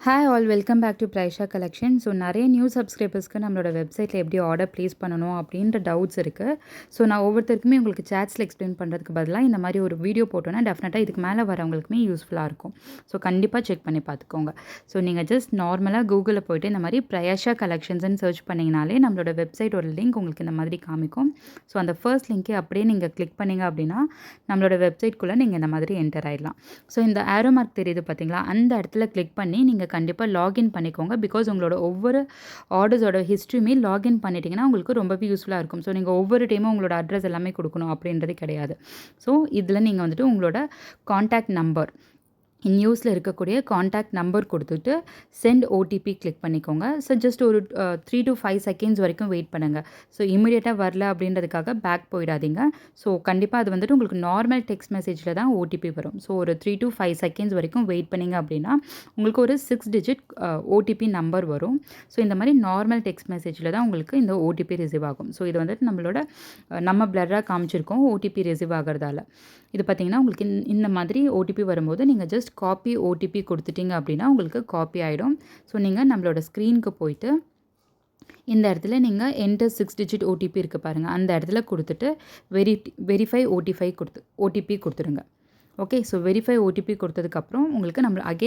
Hi all, welcome back to Praisha collection. So நிறைய new சப்ஸ்கிரைபர்ஸ்க்கு நம்மளோட வெப்சைட்டில் எப்படி ஆர்டர் ப்ளேஸ் பண்ணணும் அப்படின்ற டவுட்ஸ் இருக்குது. ஸோ நான் ஒவ்வொருத்தருக்குமே உங்களுக்கு சேட்ஸில் எக்ஸ்பிளைன் பண்ணுறதுக்கு பதிலாக இந்த மாதிரி ஒரு வீடியோ போட்டோன்னா டெஃபினட்டாக இதுக்கு மேலே வரவங்களுக்குமே யூஸ்ஃபுல்லாக இருக்கும். ஸோ கண்டிப்பாக செக் பண்ணி பார்த்துக்கோங்க. ஸோ நீங்கள் ஜஸ்ட் நார்மலாக கூகுளில் போய்ட்டு இந்த மாதிரி பிரைஷா கலெக்ஷன்ஸ்னு சர்ச் பண்ணிங்கனாலே நம்மளோட வெப்சைட்டோட லிங்க் உங்களுக்கு இந்த மாதிரி காமிக்கும். ஸோ அந்த ஃபர்ஸ்ட் லிங்க்கே அப்படியே நீங்கள் கிளிக் பண்ணிங்க அப்படின்னா நம்மளோட வெப்சைட்குள்ளே நீங்கள் இந்த மாதிரி என்டர் ஆகிடலாம். ஸோ இந்த ஆரோ மார்க் தெரியுது பார்த்தீங்களா, அந்த இடத்துல கிளிக் பண்ணி நீங்கள் கண்டிப்பாக லாகின் பண்ணிக்கோங்க. பிகாஸ் உங்களோட ஒவ்வொரு ஆர்டர்ஸோட ஹிஸ்ட்ரியுமே லாகின் பண்ணிட்டீங்கன்னா உங்களுக்கு ரொம்பவே யூஸ்ஃபுல்லாக இருக்கும். ஸோ நீங்கள் ஒவ்வொரு டைமும் உங்களோட அட்ரஸ் எல்லாமே கொடுக்கணும் அப்படின்றது கிடையாது. ஸோ இதில் நீங்கள் வந்துட்டு உங்களோட கான்டாக்ட் நம்பர் நியூஸில் இருக்கக்கூடிய கான்டாக்ட் நம்பர் கொடுத்துட்டு சென்ட் ஓடிபி கிளிக் பண்ணிக்கோங்க. ஸோ ஜஸ்ட் ஒரு 3 to 5 செகண்ட்ஸ் வரைக்கும் வெயிட் பண்ணுங்கள். ஸோ இமீடியட்டாக வரல அப்படின்றதுக்காக பேக் போயிடாதீங்க. ஸோ கண்டிப்பாக அது வந்துட்டு உங்களுக்கு நார்மல் டெக்ஸ்ட் மெசேஜில் தான் ஓடிபி வரும். ஸோ ஒரு 3 to 5 செகண்ட்ஸ் வரைக்கும் வெயிட் பண்ணிங்க அப்படின்னா உங்களுக்கு ஒரு 6 டிஜிட் ஓடிபி நம்பர் வரும். ஸோ இந்த மாதிரி நார்மல் டெக்ஸ்ட் மெசேஜில் தான் உங்களுக்கு இந்த ஓடிபி ரிசீவ் ஆகும். ஸோ இது வந்துட்டு நம்ம பிளராக காமிச்சிருக்கோம் ஓடிபி ரிசீவ் ஆகிறதால. இது பார்த்திங்கன்னா உங்களுக்கு இந்த மாதிரி ஓடிபி வரும்போது நீங்கள் ஜஸ்ட் காப்பி ஓடிபி கொடுத்துட்டீங்க அப்படின்னா உங்களுக்கு காப்பி ஆகிடும். ஸோ நீங்கள் நம்மளோட ஸ்க்ரீனுக்கு போயிட்டு இந்த இடத்துல நீங்கள் என்டர் 6 டிஜிட் ஓடிபி இருக்குது பாருங்கள், அந்த இடத்துல கொடுத்துட்டு வெரிஃபை ஓடிபி கொடுத்துருங்க. ஓகே, ஸோ வெரிஃபை ஓடிபி கொடுத்ததுக்கப்புறம் உங்களுக்கு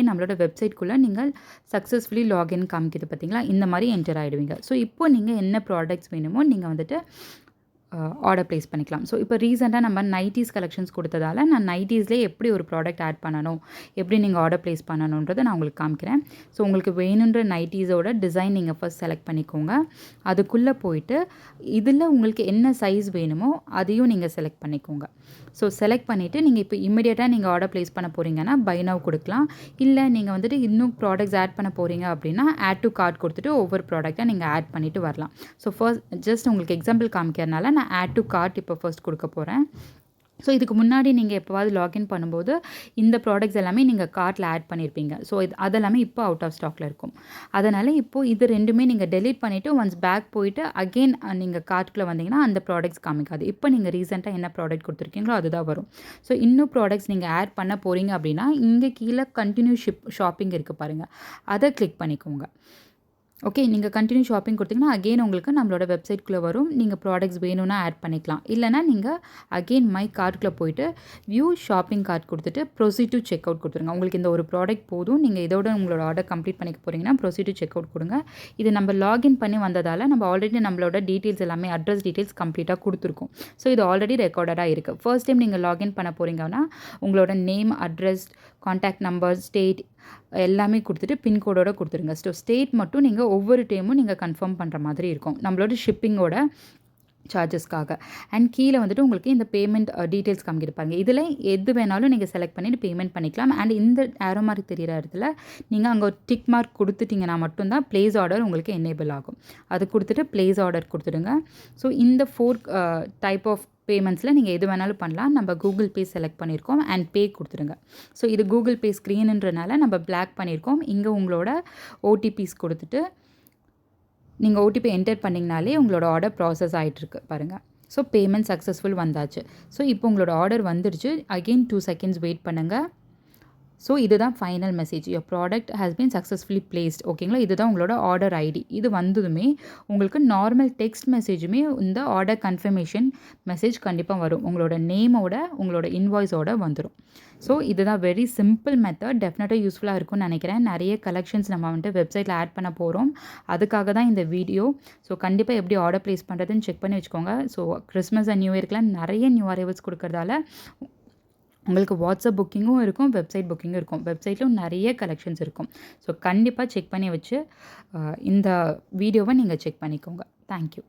நம்மளோட வெப்சைட்குள்ளே நீங்கள் சக்ஸஸ்ஃபுல்லி லாகின் காமிக்கிது பார்த்தீங்களா, இந்த மாதிரி என்டர் ஆகிடுவீங்க. ஸோ இப்போ நீங்கள் என்ன ப்ராடக்ட்ஸ் வேணுமோ நீங்கள் வந்துட்டு ஆர்டர் ப்ளேஸ் பண்ணிக்கலாம். ஸோ இப்போ ரீசெண்டாக நம்ம நைட்டீஸ் கலெக்ஷன்ஸ் கொடுத்ததால நான் நைட்டீஸ்லேயே எப்படி ஒரு ப்ராடக்ட் ஆட் பண்ணணும், எப்படி நீங்கள் ஆர்டர் ப்ளேஸ் பண்ணணுன்றதை நான் உங்களுக்கு காமிக்கிறேன். ஸோ உங்களுக்கு வேணுன்ற நைட்டீஸோட டிசைன் நீங்கள் ஃபர்ஸ்ட் செலக்ட் பண்ணிக்கோங்க. அதுக்குள்ளே போயிட்டு இதில் உங்களுக்கு என்ன சைஸ் வேணுமோ அதையும் நீங்கள் செலக்ட் பண்ணிக்கோங்க. ஸோ செலக்ட் பண்ணிவிட்டு நீங்கள் இப்போ இமிடியேட்டாக நீங்கள் ஆர்டர் ப்ளேஸ் பண்ண போகிறீங்கன்னா பை நவ் கொடுக்கலாம். இல்லை நீங்கள் வந்துட்டு இன்னும் ப்ராடக்ட்ஸ் ஆட் பண்ண போகிறீங்க அப்படின்னா ஆட் டு கார்ட் கொடுத்துட்டு ஒவ்வொரு ப்ராடக்டாக நீங்கள் ஆட் பண்ணிவிட்டு வரலாம். ஸோ ஃபர்ஸ்ட் ஜஸ்ட் உங்களுக்கு எக்ஸாம்பிள் காமிக்கிறதுனால நான் ஆட் டு கார்ட் இப்போ ஃபர்ஸ்ட் கொடுக்க போகிறேன். ஸோ இதுக்கு முன்னாடி நீங்கள் எப்போவாது லாகின் பண்ணும்போது இந்த ப்ராடக்ட்ஸ் எல்லாமே நீங்கள் கார்ட்டில் ஆட் பண்ணியிருப்பீங்க. ஸோ அதெல்லாமே இப்போ அவுட் ஆஃப் ஸ்டாக்கில் இருக்கும். அதனால் இப்போது இது ரெண்டுமே நீங்கள் டெலீட் பண்ணிவிட்டு ஒன்ஸ் பேக் போயிட்டு அகெயின் நீங்கள் கார்ட்டுக்குள்ளே வந்தீங்கன்னா அந்த ப்ராடக்ட்ஸ் காமிக்காது. இப்போ நீங்கள் ரீசெண்டாக என்ன ப்ராடக்ட் கொடுத்துருக்கீங்களோ அதுதான் வரும். ஸோ இன்னும் ப்ராடக்ட்ஸ் நீங்கள் ஆட் பண்ண போகிறீங்க அப்படின்னா இங்கே கீழே கண்டினியூ ஷாப்பிங் இருக்குது பாருங்கள், அதை கிளிக் பண்ணிக்கோங்க. ஓகே, நீங்கள் கண்டினியூ ஷாப்பிங் கொடுத்தீங்கன்னா அகெயின் உங்களுக்கு நம்மளோட வெப்சைட்குள்ளே வரும். நீங்கள் ப்ராடக்ட்ஸ் வேணும்னா ஆட் பண்ணிக்கலாம். இல்லைனா நீங்கள் அகெயின் மை கார்ட்டுக்குள்ளே போயிட்டு வியூ ஷாப்பிங் கார்ட் கொடுத்துட்டு ப்ரொசீட் டு செக் அவுட் கொடுத்துருங்க. உங்களுக்கு இந்த ஒரு ப்ராடக்ட் போதும், நீங்கள் இதோட உங்களோட ஆர்டர் கம்ப்ளீட் பண்ணிக்க போகிறீங்கன்னா ப்ரொசீட் டு செக் அவுட் கொடுங்க. இது நம்ம லாகின் பண்ணி வந்ததால் நம்ம ஆல்ரெடி நம்மளோட டீட்டெயில்ஸ் எல்லாமே அட்ரஸ் டீட்டெயில்ஸ் கம்ப்ளீட்டாக கொடுத்துருக்கோம். ஸோ இது ஆல்ரெடி ரெக்கார்டடாக இருக்குது. ஃபர்ஸ்ட் டைம் நீங்கள் லாகின் பண்ண போகிறீங்கன்னா உங்களோட name, address, contact number, state எல்லாமே கொடுத்துட்டு பின்கோடோடு கொடுத்துருங்க. ஸோ ஸ்டேட் மட்டும் நீங்கள் ஒவ்வொரு டைமும் நீங்கள் கன்ஃபார்ம் பண்ணுற மாதிரி இருக்கும் நம்மளோட ஷிப்பிங்கோட சார்ஜஸ்க்காக. அண்ட் கீழே வந்துட்டு உங்களுக்கு இந்த பேமெண்ட் டீட்டெயில்ஸ் காமிக்கிருப்பாங்க. இதில் எது வேணாலும் நீங்கள் செலக்ட் பண்ணிவிட்டு பேமெண்ட் பண்ணிக்கலாம். அண்ட் இந்த ஆரோ மார்க் தெரிகிற இடத்துல நீங்கள் அங்கே ஒரு டிக் மார்க் கொடுத்துட்டிங்கன்னா மட்டும்தான் ப்ளேஸ் ஆர்டர் உங்களுக்கு எனேபிள் ஆகும். அது கொடுத்துட்டு ப்ளேஸ் ஆர்டர் கொடுத்துடுங்க. ஸோ இந்த 4 டைப் ஆஃப் பேமெண்ட்ஸில் நீங்கள் எது வேணாலும் பண்ணலாம். நம்ம கூகுள் பே செலக்ட் பண்ணியிருக்கோம் அண்ட் பே கொடுத்துருங்க. ஸோ இது கூகுள் பே ஸ்க்ரீனுன்றனால நம்ம பிளாக் பண்ணியிருக்கோம். இங்கே உங்களோட ஓடிபிஸ் கொடுத்துட்டு நீங்கள் ஓடிபி என்டர் பண்ணிங்கனாலே உங்களோட ஆர்டர் ப்ராசஸ் ஆகிட்டுருக்கு பாருங்கள். ஸோ பேமெண்ட் சக்ஸஸ்ஃபுல் வந்தாச்சு. ஸோ இப்போ உங்களோட ஆர்டர் வந்துடுச்சு. அகெயின் 2 செகண்ட்ஸ் வெயிட் பண்ணுங்கள். ஸோ இதுதான் final message, your product has been successfully placed. ஓகேங்களா, இதுதான் உங்களோட ஆர்டர் ஐடி. இது வந்ததுமே உங்களுக்கு நார்மல் டெக்ஸ்ட் மெசேஜுமே இந்த ஆர்டர் கன்ஃபர்மேஷன் மெசேஜ் கண்டிப்பாக வரும். உங்களோட நேமோட உங்களோட இன்வாய்ஸோட வந்துடும். ஸோ இதுதான் வெரி சிம்பிள் மெத்தட். டெஃபினட்டாக யூஸ்ஃபுல்லாக இருக்கும்னு நினைக்கிறேன். நிறைய கலெக்ஷன்ஸ் நம்ம வந்துட்டு வெப்சைட்டில் ஆட் பண்ண போகிறோம். அதுக்காக தான் இந்த வீடியோ. ஸோ கண்டிப்பாக எப்படி ஆர்டர் ப்ளேஸ் பண்ணுறதுன்னு செக் பண்ணி வச்சுக்கோங்க. ஸோ கிறிஸ்மஸ் அண்ட் நியூ இயர்க்குலாம் நிறைய நியூ அரைவல்ஸ் கொடுக்கறதால உங்களுக்கு வாட்ஸ்அப் புக்கிங்கும் இருக்கும், வெப்சைட் புக்கிங்கும் இருக்கும். வெப்சைட்லும் நிறைய கலெக்ஷன்ஸ் இருக்கும். ஸோ கண்டிப்பாக செக் பண்ணி வச்சு இந்த வீடியோவை நீங்கள் செக் பண்ணிக்கோங்க. தேங்க்யூ.